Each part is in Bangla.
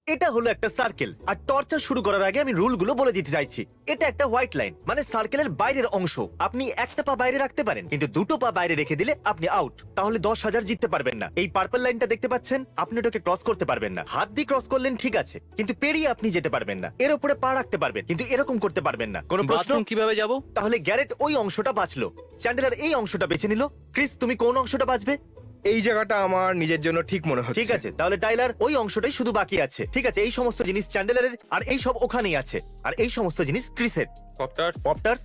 এটা হলো একটা সার্কেল, আর টর্চার শুরু করার আগে আমি রুলগুলো বলে দিতে চাইছি। এটা একটা হোয়াইট লাইন, মানে সার্কেলের বাইরের অংশ। আপনি একটা পা বাইরে রাখতে পারেন, কিন্তু দুটো পা বাইরে রেখে দিলে আপনি আউট। তাহলে 10,000 জিততে পারবেন না। এই পার্পল লাইনটা দেখতে পাচ্ছেন, আপনি ওটাকে ক্রস করতে পারবেন না। হাত দিয়ে ক্রস করলেন ঠিক আছে, কিন্তু পেরিয়ে আপনি যেতে পারবেন না। এর উপরে পা রাখতে পারবেন, কিন্তু এরকম করতে পারবেন না। কোনো প্রশ্ন? বাথরুম কিভাবে যাব? তাহলে গ্যারেট ওই অংশটা বাঁচলো, চ্যান্ডেলার এই অংশটা বেছে নিল। ক্রিস, তুমি কোন অংশটা বাঁচবে? এই জায়গাটা আমার নিজের জন্য ঠিক মনে হচ্ছে। ঠিক আছে, তাহলে টাইলার ওই অংশটাই শুধু বাকি আছে। ঠিক আছে, এই সমস্ত জিনিস চ্যান্ডেলারের, আর এই সব ওখানেই আছে। আর এই সমস্ত জিনিস ক্রিসের। পপটার। পপটার্স,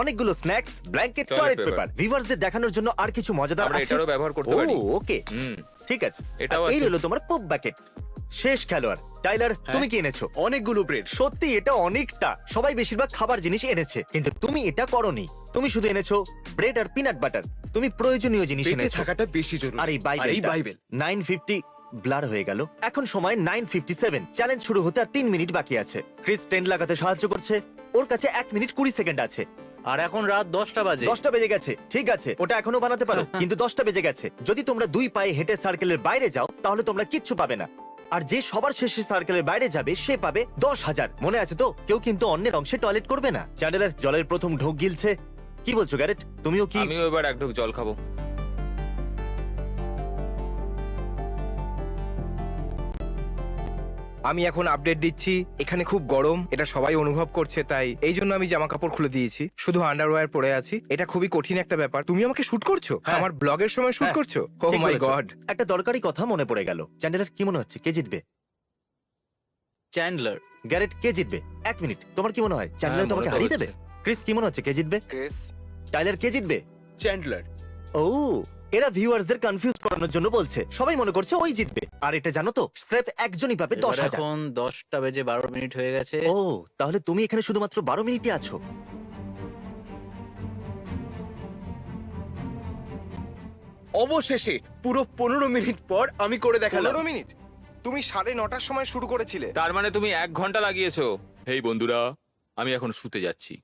অনেকগুলো snacks, blanket, Toilet toilet paper। Paper. ভিউয়ারদের দেখানোর জন্য আর কিছু মজাদার আমরা আছে। এটারও ব্যবহার করতে পারি। ওকে, হুম। ঠিক আছে। এটাও আর এই আছে। হলো তোমার পপ বাকেট। শেষ খেলোয়াড় টাইলার, তুমি কি এনেছো? অনেকগুলো ব্রেড। সত্যি এটা অনেকটা। সবাই বেশিরভাগ খাবার জিনিস এনেছে, কিন্তু তুমি এটা করনি। তুমি শুধু এনেছো ব্রেড আর পিনাট বাটার। তুমি প্রয়োজনীয় জিনিস বেঁচে এনেছো। থাকাটা বেশি জরুরি। আর এই আর এই বাইবেল বাইবেল 950 ব্লার হয়ে গেল। এখন সময় 9:57। চ্যালেঞ্জ শুরু হতে আর 3 মিনিট বাকি আছে। ক্রিস টেন্ট লাগাতে সাহায্য করছে। ওর কাছে 1 মিনিট 20 সেকেন্ড আছে। আর এখন রাত 10টা বাজে। 10টা বেজে গেছে। ঠিক আছে, ওটা এখনো বানাতে পারো, কিন্তু 10টা বেজে গেছে। যদি তোমরা 2 পায়ে হেঁটে সার্কেলের বাইরে যাও, তাহলে তোমরা কিচ্ছু পাবে না। আর যে সবার শেষে সার্কেলের বাইরে যাবে সে পাবে 10,000। মনে আছে তো? কেউ কিন্তু অন্যের অংশে টয়লেট করবে না। চ্যান্ডেলার জলের প্রথম ঢোক গিলছে। কি বলছো গ্যারেট, তুমিও কি? আমিও এবার এক ঢোক জল খাবো। আমি এখন আপডেট দিচ্ছি। এখানে খুব গরম, এটা সবাই অনুভব করছে, তাই এই জন্য আমি জামা কাপড় খুলে দিয়েছি, শুধু আন্ডারওয়্যার পরে আছি। এটা খুবই কঠিন একটা ব্যাপার। তুমি আমাকে শুট করছো? হ্যাঁ। আমার ব্লগের সময় শুট হ্যাঁ, করছো? ও ঠিক মাই বলেছো। গড। একটা দরকারি কথা মনে পড়ে গেল। চ্যান্ডেলার, কি মনে হচ্ছে কে জিতবে? চ্যান্ডলার। গ্যারেট, কে জিতবে? 1 মিনিট, তোমার কি মনে হয় চ্যান্ডেলার হ্যাঁ, তোমাকে মনে তো হারিয়ে হচ্ছে। দেবে? ক্রিস, কি মনে হচ্ছে কে জিতবে? ক্রিস। টাইলার, কে জিতবে? চ্যান্ডলার। ও, এরা ভিউয়ার্সদের কনফিউজ করানোর জন্য বলছে। সবাই মনে করছে ওই জিতবে। আর এটা জানো তো, স্রেফ একজনই পাবে এবার 10,000। এখন 10টা বেজে 12 মিনিট হয়ে গেছে। ও, তাহলে তুমি এখানে শুধুমাত্র 12 মিনিটই আছো। অবশেষে পুরো 15 মিনিট পর আমি করে দেখালাম। 15 মিনিট? তুমি 9:30টার সময় শুরু করেছিলে। তার মানে তুমি 1 ঘন্টা লাগিয়েছো। হেই বন্ধুরা, আমি এখন শুতে যাচ্ছি।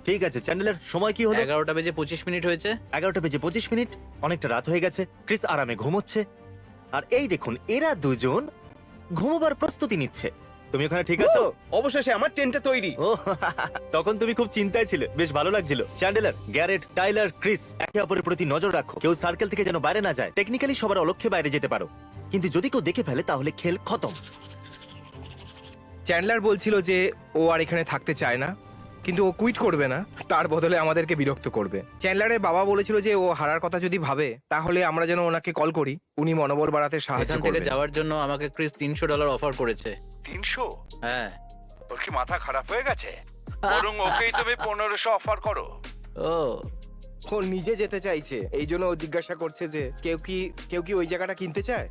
ঠিক আছে চ্যান্ডেলার, সময় কি হলো? 11টা বেজে 25 মিনিট হয়েছে। 11টা বেজে 25 মিনিট। অনেকটা রাত হয়ে গেছে। ক্রিস আরামে ঘুমোচ্ছে। আর এই দেখুন, এরা দুজন ঘুমোবার প্রস্তুতি নিচ্ছে। তুমি ওখানে ঠিক আছো? অবশেষে আমার টেন্টটা তৈরি। ও, তখন তুমি খুব চিন্তায় ছিলে। বেশ ভালো লাগছিল। চ্যান্ডেলার, গ্যারেট, টাইলার, ক্রিস, একে অপরের প্রতি নজর রাখো। কেউ সার্কেল থেকে যেন বাইরে না যায়। টেকনিক্যালি সবার অলক্ষ্যে বাইরে যেতে পারো, কিন্তু যদি কেউ দেখে ফেলে তাহলে খেল খতম। চ্যান্ডলার বলছিল যে ও আর এখানে থাকতে চায় না, কিন্তু ও কুইট করবে না, তার বদলে আমাদেরকে বিরক্ত করবে। চ্যান্ডলারের বাবা বলেছিল যে ও হারার কথা যদি ভাবে, তাহলে আমরা যেন ওনাকে কল করি, উনি মনোবল বাড়াতে সাহায্য এখান থেকে করবেন। যাওয়ার জন্য আমাকে ক্রিস $300 অফার করেছে। 300? হ্যাঁ। ওর কি মাথা খারাপ হয়ে গেছে? বরং ওকেই তুমি 1500 অফার করো। ও, ও নিজে যেতে চাইছে, এই জন্য ও জিজ্ঞাসা করছে যে কেউ কি ওই জায়গাটা কিনতে চায়।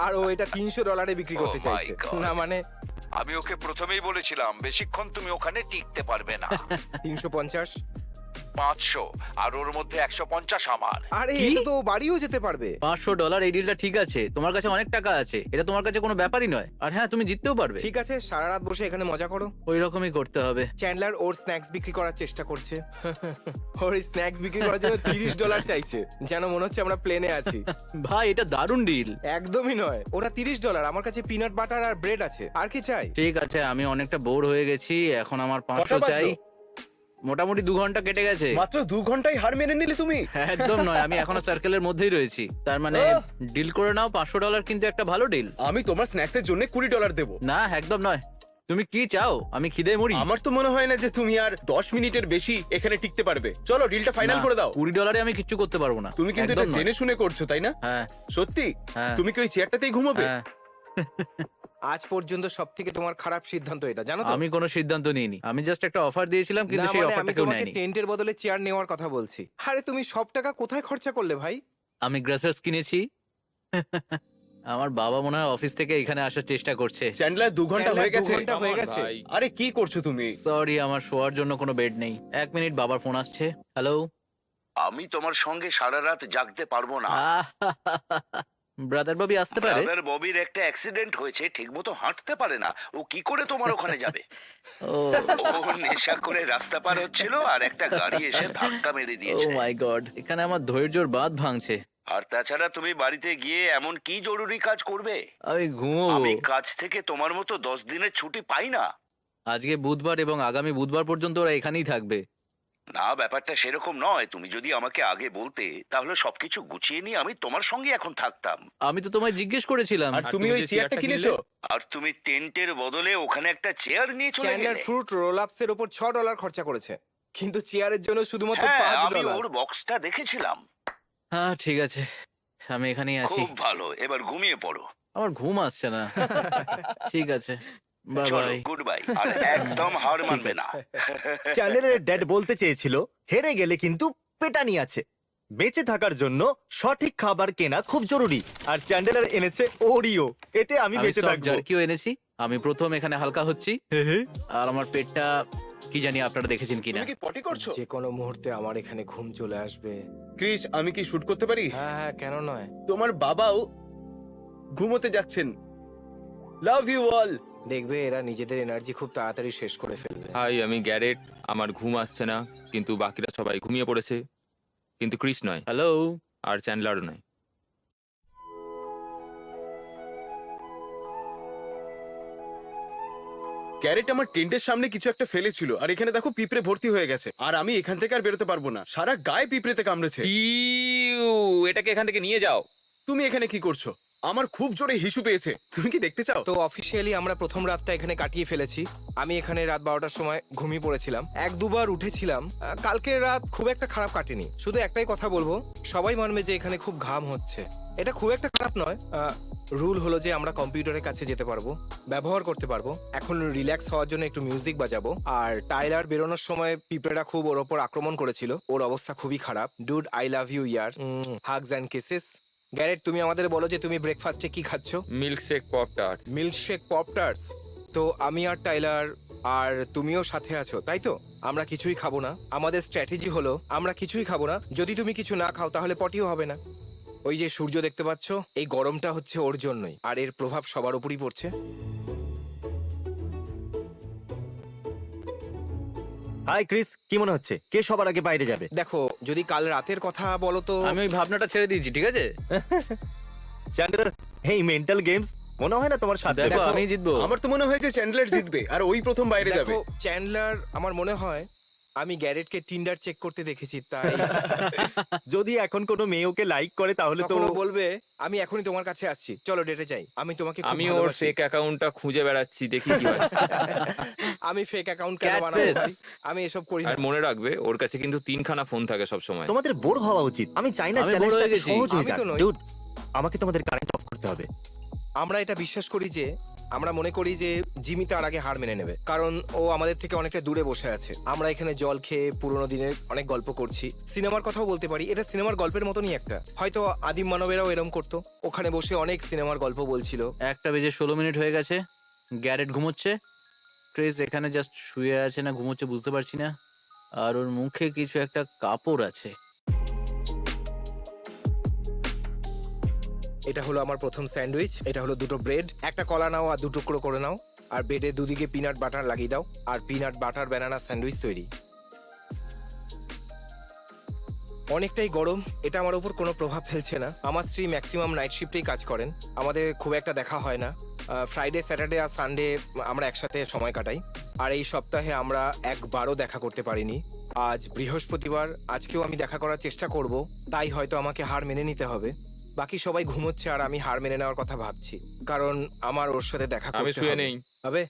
আর ও এটা $300 বিক্রি করতে Oh my চাইছে। God. না মানে আমি ওকে প্রথমেই বলেছিলাম বেশিক্ষণ তুমি ওখানে টিকতে পারবে না। 350। 500, আর ওর মধ্যে 150 আমার। আরে কি? এটা তো ও বাড়িও যেতে পারবে। $500 এই ডিলটা ঠিক আছে। তোমার কাছে অনেক টাকা আছে, এটা তোমার কাছে কোনো ব্যাপারই নয়। আর হ্যাঁ, তুমি জিততেও পারবে। ঠিক আছে, সারা রাত বসে এখানে মজা করো। ওই রকমই করতে হবে। চ্যান্ডলার ওর স্ন্যাক্স বিক্রি করার চেষ্টা করছে। ওর স্ন্যাক্স বিক্রি করার জন্য $30 চাইছে, যেন মনে হচ্ছে আমরা প্লেনে আছি। ভাই, এটা দারুণ ডিল। একদমই নয়, ওরা $30। আমার কাছে পিনাট বাটার আর ব্রেড আছে, আর কি চাই? ঠিক আছে, আমি অনেকটা বোর হয়ে গেছি। এখন আমার কটা 500 বাজলো? চাই। মোটামুটি 2 ঘন্টা কেটে গেছে। মাত্র 2 ঘন্টায় হার মেনে নিলে তুমি। একদম নয়, আমি এখনো সার্কেলের মধ্যেই রয়েছি। তার মানে ডিল করে নাও। $500 কিন্তু একটা ভালো ডিল। আমি তোমার স্ন্যাক্সের জন্য $20 দেবো। না, একদম নয়। তুমি কি চাও? আমি খিদে মরি। আমার তো মনে হয় না যে তুমি আর 10 মিনিটের বেশি এখানে টিকতে পারবে। চলো ডিলটা ফাইনাল না, করে দাও। $20 আমি কিচ্ছু করতে পারবো না। তুমি কিন্তু একদম এটা নয়। জেনে শুনে করছো, তাই না? হ্যাঁ, সত্যি? হ্যাঁ। তুমি কি ওই চেয়ারটাতেই ঘুমোবে? হ্যাঁ। আজ পর্যন্ত সব থেকে তোমার খারাপ সিদ্ধান্ত এটা, জানো তো? আমি কোনো সিদ্ধান্ত নিইনি। আমি জাস্ট একটা অফার দিয়েছিলাম, কিন্তু না, সেই মানে আমি অফারটা কেউ তোমাকে নেয়নি। টেন্টের বদলে চেয়ার নেওয়ার কথা বলছি। আরে তুমি সব টাকা কোথায় খরচা করলে ভাই? আমি গ্রাসার্স কিনেছি। আমার বাবা মনে হয় অফিস থেকে এখানে আসার চেষ্টা করছে। চ্যান্ডলার 2 ঘন্টা চ্যান্ডলার হয়ে গেছে। 2 ঘন্টা হয়ে গেছে। ভাই। আরে কি করছো তুমি? সরি, আমার শোয়ার জন্য কোনো বেড নেই। 1 মিনিট, বাবার ফোন আসছে। হ্যালো। আমি তোমার সঙ্গে সারা রাত জাগতে পারবো না। ব্রাদার ববি আসতে পারে। ব্রাদার ববির একটা অ্যাক্সিডেন্ট হয়েছে, ঠিকমতো হাঁটতে পারে না। ও কি করে তোমার ওখানে যাবে? ও, ও নেশা করে রাস্তা পার হচ্ছিল আর একটা গাড়ি এসে ধাক্কা মেরে ও দিয়েছে। মাই গড, এখানে আমার ধৈর্যর বাঁধ ভাঙছে। আর তাছাড়া তুমি বাড়িতে গিয়ে এমন কি জরুরি কাজ করবে? আমি ঘুমোবো। আমি কাজ থেকে তোমার মতো 10 দিনের ছুটি পাই না। আজকে বুধবার এবং আগামী বুধবার পর্যন্ত ওরা এখানেই থাকবে। না, ব্যাপারটা সেরকম নয়। তুমি যদি আমাকে আগে বলতে তাহলে সবকিছু গুছিয়ে নিয়ে আমি তোমার সঙ্গে এখন থাকতাম। আমি তো তোমায় জিজ্ঞেস করেছিলাম। আর তুমি ওই চেয়ারটা কিনেছো? আর তুমি টেন্টের বদলে ওখানে একটা চেয়ার নিয়ে চলে চ্যান্ডলার গেলে। ফ্রুট রোল আপসের উপর $6 খরচা করেছে, কিন্তু চেয়ারের জন্য শুধুমাত্র হ্যাঁ, আমি $5। ওর বক্সটা দেখেছিলাম। হ্যাঁ ঠিক আছে, আমি এখানেই আছি। খুব ভালো, এবার ঘুমিয়ে পড়ো। আমার ঘুম আসছে না। ঠিক আছে, বাই চলো, বাই। Good bye. আর একদম হার মানবে না। চ্যান্ডেলের ড্যাড বলতে চেয়েছিল হেরে গেলে কিন্তু পেটানি আছে। বেঁচে থাকার জন্য সঠিক খাবার কেনা খুব জরুরি, আর চ্যান্ডেলার এনেছে ওরিও। এতে আমি আমি বেঁচে সব থাকবো। জার্কিও এনেছি। আমি প্রথম এখানে হালকা হচ্ছি, আর আমার পেটটা কি জানি আপনারা দেখেছেন কিনা। তুমি কি পটি করছো? যে কোনো মুহূর্তে আমার এখানে ঘুম চলে আসবে। ক্রিস, আমি কি শুট করতে পারি? হ্যাঁ হ্যাঁ, কেন নয়। তোমার বাবাও ঘুমোতে যাচ্ছেন। Love you all. দেখবে এরা নিজেদের এনার্জি খুব তাড়াতাড়ি শেষ করে ফেলবে। হাই, আমি গ্যারেট। আমার ঘুম আসছে না, কিন্তু বাকিরা সবাই ঘুমিয়ে পড়েছে, কিন্তু ক্রিস নয়, হ্যালো। আর চ্যান্ডলারও নয়। ক্যারেট আমার টেন্টের সামনে কিছু একটা ফেলেছিল, আর এখানে দেখো পিঁপড়ে ভর্তি হয়ে গেছে, আর আমি এখান থেকে আর বেরোতে পারবো না। সারা গায়ে পিঁপড়েতে কামড়েছে। ইউ, এটাকে এখান থেকে নিয়ে যাও। তুমি এখানে কি করছো? আমার খুব জোরে হিসু পেয়েছে, তুমি কি দেখতে চাও? তো অফিসিয়ালি আমরা প্রথম রাতটা এখানে কাটিয়ে ফেলেছি। আমি এখানে রাত 12টার সময় ঘুমিয়ে পড়েছিলাম, 1-2 বার উঠেছিলাম। কালকের রাত খুব একটা খারাপ কাটেনি। শুধু একটাই কথা বলবো, সবাই মানবে যে এখানে খুব ঘাম হচ্ছে। এটা খুব একটা খারাপ নয়। রুল হলো যে আমরা কম্পিউটারের কাছে যেতে পারবো, ব্যবহার করতে পারবো। এখন রিল্যাক্স হওয়ার জন্য একটু মিউজিক বাজাবো। আর টাইলার বেরোনোর সময় পিঁপড়েরা খুব ওর ওপর আক্রমণ করেছিল, ওর অবস্থা খুবই খারাপ। ডুড, আই লাভ ইউ ইয়ার। Hugs and kisses. গ্যারেট, তুমি আমাদের বলো যে তুমি ব্রেকফাস্টে কি খাচ্ছ? Milkshake Poptarts. Milkshake Poptarts. তো আমি আর টাইলার আর তুমিও সাথে আছো, তাই তো? আমরা কিছুই খাবো না। আমাদের স্ট্র্যাটেজি হলো আমরা কিছুই খাবো না। যদি তুমি কিছু না খাও তাহলে পটিও হবে না। ওই যে সূর্য দেখতে পাচ্ছ, এই গরমটা হচ্ছে ওর জন্যই, আর এর প্রভাব সবার উপরই পড়ছে। হাই ক্রিস, কি মনে হচ্ছে কে সবার আগে বাইরে যাবে? দেখো, যদি কাল রাতের কথা বলো তো আমি ওই ভাবনাটা ছেড়ে দিয়েছি, ঠিক আছে? চ্যান্ডেলার, এই মেন্টাল গেমস মনে হয় না তোমার সাথে। দেখো, আমি জিতবো। আমার তো মনে হয় যে চ্যান্ডলার জিতবে, আর ওই প্রথম বাইরে যাবে। দেখো চ্যান্ডলার, আমার মনে হয় আমি গ্যারেটকে টিন্ডার চেক করতে দেখেছি, তাই যদি এখন কোনো মেয়ে ওকে লাইক করে তাহলে তো তখন ও বলবে আমি এখনই তোমার কাছে আসছি, চলো ডেটে যাই। আমি তোমাকে খুব আমি ওর ভালোবাসি। ফেক অ্যাকাউন্টটা খুঁজে বেড়াচ্ছি, দেখি কি হয়। আমি ফেক অ্যাকাউন্ট কেন Cat বানাবো face। ভাই? আমি এসব করি না। আর মনে রাখবে, ওর কাছে কিন্তু 3খানা ফোন থাকে সব সময়। তোমাদের বোর হওয়া উচিত। আমি চাই না আমি চ্যালেঞ্জটা bore হয়ে গেছি। সহজ হয়ে আমি যাক। তো নই। Dude, আমাকে তোমাদের কারেন্ট অফ করতে হবে। আমরা এটা বিশ্বাস করি যে আমরা মনে করি যে জিমি তার আগে হার মেনে নেবে, কারণ ও আমাদের থেকে অনেকটা দূরে বসে আছে। আমরা এখানে জল খেয়ে পুরোনো দিনের অনেক গল্প করছি, সিনেমার কথাও বলতে পারি। এটা সিনেমার গল্পের মতনই একটা। হয়তো আদিম মানবেরাও এরম করতো, ওখানে বসে অনেক সিনেমার গল্প বলছিল। 1:16 হয়ে গেছে। গ্যারেট ঘুমোচ্ছে, ক্রিস এখানে জাস্ট শুয়ে আছে না ঘুমোচ্ছে বুঝতে পারছি না। আর ওর মুখে কিছু একটা কাপড় আছে। এটা হলো আমার প্রথম স্যান্ডউইচ। এটা হলো 2টো ব্রেড, একটা কলা নাও আর 2 টুকরো করে নাও, আর ব্রেডের দুদিকে পিনাট বাটার লাগিয়ে দাও, আর পিনাট বাটার ব্যানানা স্যান্ডউইচ তৈরি। অনেকটাই গরম, এটা আমার উপর কোনো প্রভাব ফেলছে না। আমার স্ত্রী ম্যাক্সিমাম নাইট শিফটেই কাজ করেন, আমাদের খুব একটা দেখা হয় না। ফ্রাইডে, স্যাটারডে আর সানডে আমরা একসাথে সময় কাটাই। আর এই সপ্তাহে আমরা একবারও দেখা করতে পারিনি। আজ বৃহস্পতিবার, আজকেও আমি দেখা করার চেষ্টা করব, তাই হয়তো আমাকে হার মেনে নিতে হবে। বাকি সবাই ঘুমোচ্ছে আর আমি হার মেনে নেওয়ার কথা ভাবছি, কারণ আমার ওর সাথে দেখা আমি করতে শুয়ে হবে। নেই। হবে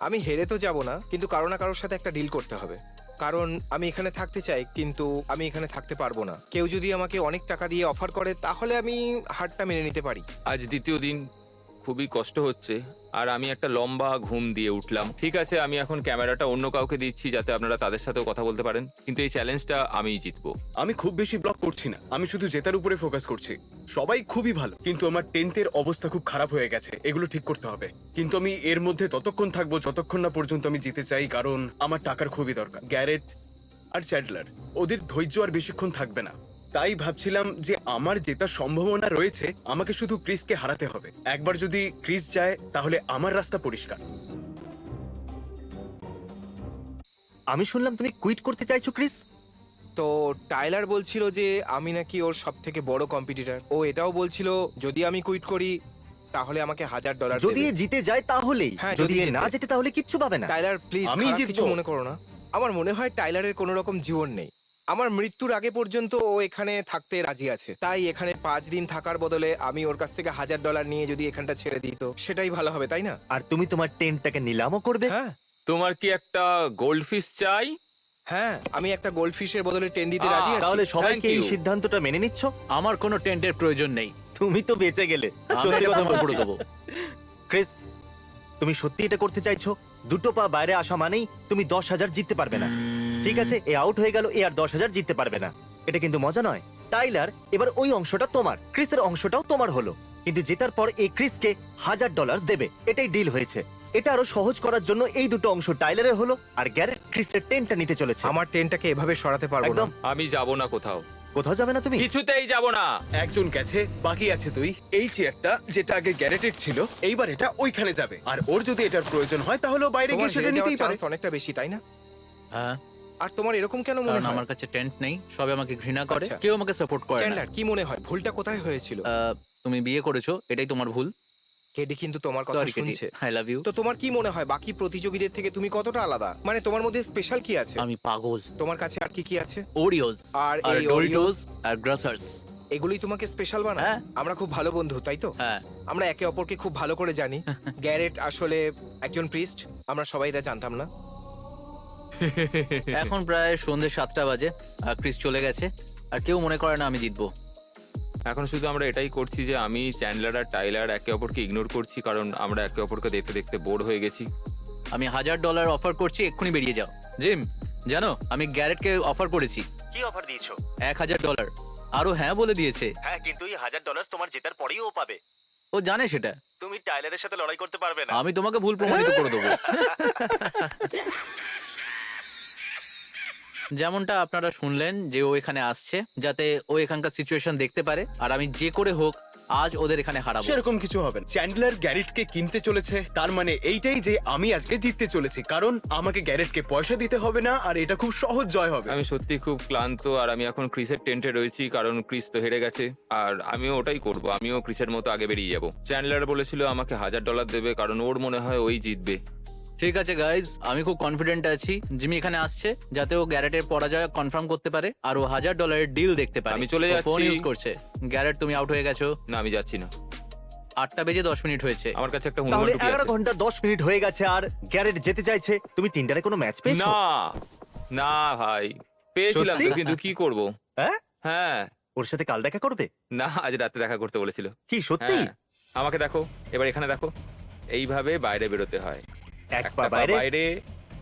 আমি হেরে তো যাব না, কিন্তু কারো না কারোর সাথে একটা ডিল করতে হবে। কারণ আমি এখানে থাকতে চাই, কিন্তু আমি এখানে থাকতে পারবো না। কেউ যদি আমাকে অনেক টাকা দিয়ে অফার করে তাহলে আমি হারটা মেনে নিতে পারি। আজ দ্বিতীয় দিন, খুবই কষ্ট হচ্ছে, আর আমি একটা লম্বা ঘুম দিয়ে উঠলাম। ঠিক আছে, আমি এখন ক্যামেরাটা অন্য কাউকে দিচ্ছি যাতে আপনারা তাদের সাথেও কথা বলতে পারেন, কিন্তু এই চ্যালেঞ্জটা আমিই জিতবো। আমি খুব বেশি ব্লক করছি না, আমি শুধু জেতার উপরে ফোকাস করছি। সবাই খুবই ভালো, কিন্তু আমার টেন্থের অবস্থা খুব খারাপ হয়ে গেছে, এগুলো ঠিক করতে হবে। কিন্তু আমি এর মধ্যে ততক্ষণ থাকবো যতক্ষণ না পর্যন্ত আমি জিতে চাই, কারণ আমার টাকার খুবই দরকার। গ্যারেট আর চ্যাডলার, ওদের ধৈর্য আর বেশিক্ষণ থাকবে না। তাই ভাবছিলাম যে আমার জেতার সম্ভাবনা রয়েছে, আমাকে শুধু ক্রিসকে হারাতে হবে। একবার যদি ক্রিস যায় তাহলে আমার রাস্তা পরিষ্কার। আমি শুনলাম তুমি কুইট করতে চাইছো ক্রিস? তো টাইলার বলছিল যে আমি নাকি ওর সব থেকে বড় কম্পিটিটর। ও এটাও বলছিল যদি আমি কুইট করি তাহলে আমাকে $1000 যদি এ জিতে যায় তাহলেই, হ্যাঁ, যদি যদি এ জিতে। না জেতে তাহলে কিচ্ছু পাবে না। টাইলার প্লিজ, আমি আমি জিতবো। কিছু মনে করো না। আমার মনে হয় টাইলারের কোনো রকম জীবন নেই। আমার মৃত্যুর আগে পর্যন্ত ও এখানে থাকতে রাজি আছে। তাই এখানে 5 দিন থাকার বদলে আমি ওর কাছ থেকে $1000 নিয়ে যদি এখানটা ছেড়ে দিই তো সেটাই ভালো হবে, তাই না? আর তুমি তোমার টেন্টটাকে নিলামও করবে। হ্যাঁ তোমার কি একটা গোল্ড ফিশ চাই? হ্যাঁ, আমি একটা গোল্ডফিশের বদলে 10 দিতে রাজি আছি। তাহলে সবাইকে Thank এই you. সিদ্ধান্তটা মেনে নিচ্ছ? আমার কোনো টেন্টের প্রয়োজন নেই, তুমি তো বেঁচে গেলে। আমি সত্যি এটা কথা বন্ধ করে বলছি। দেবো। ক্রিস, তুমি সত্যি এটা করতে চাইছো? দুটো পা বাইরে আসা মানেই তুমি 10,000 জিততে পারবে না। ঠিক আছে, এ আউট হয়ে গেল, এ আর 10,000 জিততে পারবে না। এটা কিন্তু মজা নয়। টাইলার, এবার ওই অংশটা তোমার, ক্রিসের অংশটাও তোমার হলো। কিন্তু জেতার পর এই ক্রিসকে $1000 দেবে, এটাই ডিল হয়েছে। এটা আরো সহজ করার জন্য এই দুটো অংশ টাইলারের হলো, আর গ্যারেট ক্রিসের টেনটা নিতে চলেছে। আমার টেনটাকে এভাবে সরাতে পারবো না। একদম। আমি যাব না কোথাও, কোথাও যাবে না তুমি? কিছুতেই যাব না। একজন গেছে, বাকি আছে তুই। এই চেয়ারটা যেটা আগে গ্যারেটেড ছিল, এইবার এটা ওইখানে যাবে। আর ওর যদি এটার প্রয়োজন হয় তাহলে ও বাইরে তোমার গিয়ে সেটা হেরে যাওয়ার নিতেই পারে। চান্স অনেকটা বেশি, তাই না? হ্যাঁ, আর তোমার এরকম কেন মনে কারণ হয়? আমার কাছে টেন্ট নেই, সবাই আমাকে ঘৃণা করে, আচ্ছা। কেউ আমাকে সাপোর্ট করে না। চ্যান্ডলার, কি মনে হয় ভুলটা কোথায় হয়েছিল? তুমি বিয়ে করেছো, এটাই তোমার ভুল। কেডি কিন্তু তোমার কথা সরি কেটি, শুনছে। I love you. তো তোমার কি মনে হয় বাকি প্রতিযোগীদের থেকে তুমি কতটা আলাদা? মানে তোমার মধ্যে স্পেশাল কি আছে? আমি পাগল। তোমার কাছে আর কি কি আছে? ওরিওস আর আর এই ডোরিটোস আর গ্রাসার্স। এগুলোই তোমাকে স্পেশাল বানায়? হ্যাঁ। আমরা খুব ভালো বন্ধু, তাই তো? হ্যাঁ, আমরা একে অপরকে খুব ভালো করে জানি। গ্যারেট আসলে একজন প্রিস্ট, আমরা সবাই এটা জানতাম না। এখন প্রায় সন্ধ্যে 7টা বাজে, আর ক্রিস চলে গেছে, আর কেউ মনে করে না আমি জিতবো। এখন শুধু আমরা এটাই করছি যে আমি, চ্যান্ডলার আর টাইলার একে অপরকে ইগনোর করছি, কারণ আমরা একে অপরকে দেখতে দেখতে বোর হয়ে গেছি। আমি $1000 অফার করছি, এক্ষুনি বেরিয়ে যাও। জিম, জানো আমি গ্যারেটকে অফার করেছি কি অফার দিয়েছো? $1000। আরো হ্যাঁ বলে দিয়েছে। হ্যাঁ, কিন্তু এই $1000 তোমার জেতার পরেই ও পাবে। ও জানে সেটা। তুমি টাইলারের সাথে লড়াই করতে পারবে না। আমি তোমাকে ভুল প্রমাণিত করে দেবো। যেমনটা আপনারা শুনলেন যে ও এখানে আসছে যাতে ও এখানকার সিচুয়েশন দেখতে পারে, আর আমি যে করে হোক আজ ওদের এখানে হারাবো। সেরকম কিছু হবে না। চ্যান্ডলার গ্যারেটকে কিনতে চলেছে, তার মানে এইটাই যে আমি আজকে জিততে চলেছি, কারণ আমাকে গ্যারেটকে পয়সা দিতে হবে না, আর এটা খুব সহজ জয় হবে। আমি সত্যি খুব ক্লান্ত, আর আমি এখন ক্রিসের টেন্টে রয়েছি, কারণ ক্রিস তো হেরে গেছে। আর আমিও ওটাই করব, আমিও ক্রিসের মতো আগে বেরিয়ে যাব। চ্যান্ডলার বলেছিল আমাকে $1000 দেবে, কারণ ওর মনে হয় ওই জিতবে। ঠিক আছে গাইজ, আমি খুব কনফিডেন্ট আছি জিমি এখানে আসছে যাতে ও গ্যারেটের পরাজয় কনফার্ম করতে পারে আর ও $1000 ডিল দেখতে পারে। আমি চলে যাচ্ছি। ফোন ইউজ করছে। গ্যারেট তুমি আউট হয়ে গেছো। না, আমি যাচ্ছি না। 8টা বেজে 10 মিনিট হয়েছে। আমার কাছে একটা তাহলে হুমকি 11 আছে। ঘন্টা 10 মিনিট হয়ে গেছে আর গ্যারেট যেতে চাইছে। তুমি টিন্ডারে কোনো ম্যাচ পেয়েছো? না না ভাই, পেয়েছিলাম তো, সত্যি? কিন্তু কি করব? হ্যাঁ, হ্যাঁ, ওর সাথে কাল দেখা করবে? না আজ রাতে দেখা করতে বলেছিল। কি সত্যি? হ্যাঁ, আমাকে দেখো, এবার এখানে দেখো, এইভাবে বাইরে বেরোতে হয়। এক একটা পা পা বাইরে। বাইরে,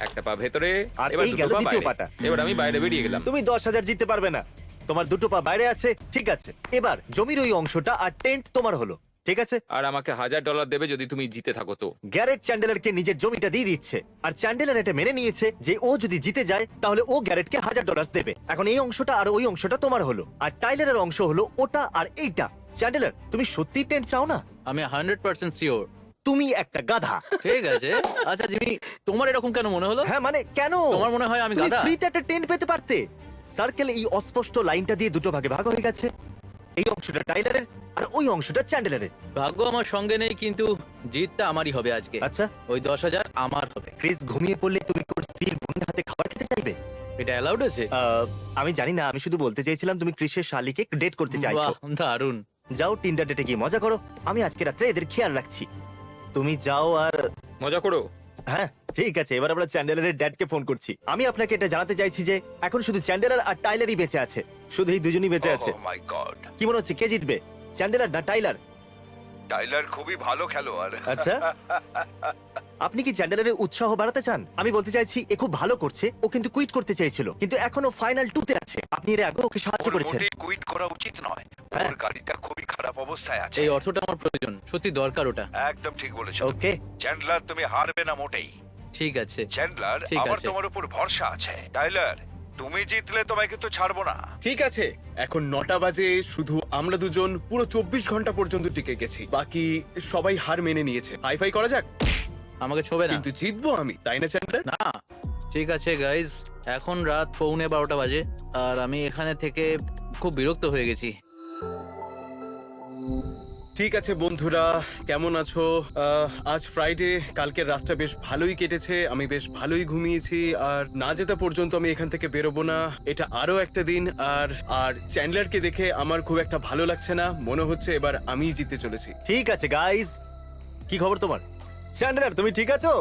একটা পা ভেতরে, আর এবার এই দুটো গেল পা দ্বিতীয় বাইরে। পাটা। এবার আমি বাইরে বেরিয়ে গেলাম। তুমি 10,000 জিততে পারবে না, তোমার দুটো পা বাইরে আছে। ঠিক আছে, এবার জমির ওই অংশটা আর টেন্ট তোমার হলো। ঠিক আছে, আর আমাকে $1000 দেবে যদি তুমি জিতে থাকো তো। গ্যারেট চ্যান্ডেলারকে নিজের জমিটা দিয়ে দিচ্ছে, আর চ্যান্ডেলার এটা মেনে নিয়েছে যে ও যদি জিতে যায় তাহলে ও গ্যারেটকে $1000 দেবে। এখন এই অংশটা আর ওই অংশটা তোমার হলো, আর টাইলারের অংশ হলো ওটা আর এইটা। চ্যান্ডেলার, তুমি সত্যি টেন্ট চাও না? আমি 100% শিওর। তুমি একটা গাধা। ঠিক আছে। আচ্ছা জিমি, তোমার এরকম কেন মনে হলো? হ্যাঁ মানে কেন? তোমার মনে হয় আমি তুমি গাধা? ফ্রিতে একটা টেন্ট পেতে পারতে। সার্কেল এই অস্পষ্ট লাইনটা দিয়ে দুটো ভাগে ভাগ হয়ে গেছে। এই অংশটা টাইলারের আর ওই অংশটা চ্যান্ডেলারের। ভাগ্য আমার সঙ্গে নেই, কিন্তু জিতটা আমারই হবে আজকে। আচ্ছা, ওই 10,000 আমার হবে। ক্রিস ঘুমিয়ে পড়লে তুমি তোর স্ত্রীর বোনের হাতে খাবার খেতে চাইবে? এটা অ্যালাউড আছে? আমি জানি না, আমি শুধু বলতে চাইছিলাম তুমি ক্রিসের শালিকে ডেট করতে চাইছো। বাহ, দারুণ। যাও টিন্ডার ডেটে গিয়ে মজা করো, আমি আজকে রাত্রে এদের খেয়াল রাখছি। তুমি যাও আর মজা করো। হ্যাঁ ঠিক আছে, এবার আমরা চ্যান্ডেলারের ড্যাডকে ফোন করছি। আমি আপনাকে এটা জানাতে চাইছি যে এখন শুধু চ্যান্ডেলার আর টাইলারই বেঁচে আছে, শুধু এই দুজনই বেঁচে আছে। Oh my God! কি মনে হচ্ছে কে জিতবে, চ্যান্ডেলার না টাইলার? টাইলার খুবই ভালো খেলোয়াড়। আচ্ছা, আপনি কি চ্যান্ডেলারের উৎসাহ বাড়াতে চান? আমি বলতে চাইছি এ খুব ভালো করছে, ও কিন্তু কুইট করতে চেয়েছিল, কিন্তু এখনো ফাইনাল 2 তে আছে। আপনি এর আগে ওকে সাহায্য ওর করেছেন। মোটেই কুইট করা উচিত নয়। হ্যাঁ। ওর গাড়িটা খুবই খারাপ অবস্থায় আছে। এই অর্থটা আমার প্রয়োজন, সত্যি দরকার ওটা। একদম ঠিক বলেছো। ওকে, চ্যান্ডলার, তুমি হারবে না মোটেই। ঠিক আছে। চ্যান্ডলার, ঠিক আমার আছে। তোমার উপর ভরসা আছে। টাইলার, তুমি জিতলে তোমায় কিন্তু ছাড়বো না। ঠিক আছে, এখন 9টা বাজে, শুধু আমরা দুজন পুরো 24 ঘন্টা পর্যন্ত টিকে গেছি, বাকি সবাই হার মেনে নিয়েছে। হাই ফাই করা যাক। আমাকে ছোবে না। কিন্তু জিতবো আমি, তাই না চ্যান্ডলার? না, ঠিক আছে গাইজ, এখন রাত 12:45 বাজে আর আমি এখানে থেকে খুব বিরক্ত হয়ে গেছি। ঠিক আছে বন্ধুরা, কেমন আছো? আজ ফ্রাইডে, কালকের রাতটা বেশ ভালোই কেটেছে, আমি বেশ ভালোই ঘুমিয়েছি, আর না জেতা পর্যন্ত আমি এখান থেকে বেরোবো না। এটা আরো একটা দিন, আর আর চ্যান্ডলারকে দেখে আমার খুব একটা ভালো লাগছে না, মনে হচ্ছে এবার আমিই জিততে চলেছি। ঠিক আছে গাইজ, কি খবর তোমার? চ্যান্ডেলার, তুমি ঠিক আছো?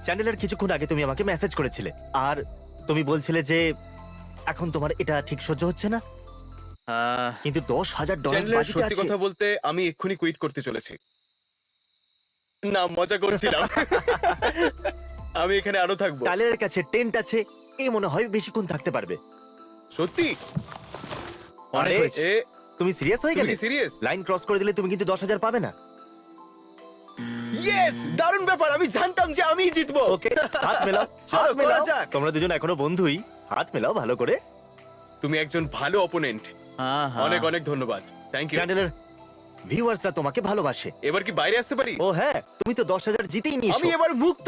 চ্যান্ডেলার, কিছুক্ষণ আগে তুমি আমাকে মেসেজ করেছিলে আর তুমি বলছিলে যে এখন তোমার এটা ঠিক সহ্য হচ্ছে না, কিন্তু $10,000 চ্যান্ডলার, বাজিতে সত্যি আছে। কথা বলতে আমি এক্ষুনি কুইট করতে চলেছি। না, মজা করছিলাম। আমি এখানে আরো থাকবো। টাইলারের কাছে টেন্ট আছে, এই মনে হয় বেশিক্ষণ থাকতে পারবে। সত্যি? অনেক আরে, হয়েছে। এ, তুমি সিরিয়াস হয়ে তুমি গেলে? কি সিরিয়াস? লাইন ক্রস করে দিলে তুমি কিন্তু 10,000 পাবে না। ইয়েস, দারুণ ব্যাপার, আমি জানতাম যে আমিই জিতবো। ওকে, হাত মেলাও, চলো, হাত মেলাও। করা যাক। তোমরা দুজন এখনো বন্ধুই, হাত মেলাও ভালো করে। তুমি একজন ভালো অপোনেন্ট, হ্যাঁ হ্যাঁ। অনেক অনেক ধন্যবাদ। Thank you. চ্যান্ডেলার, ভিউয়ার্সরা তোমাকে ভালোবাসে। এবার কি বাইরে আসতে পারি? ও হ্যাঁ, তুমি তো 10,000 জিতেই নিয়েছো। আমি এবার মুক্ত।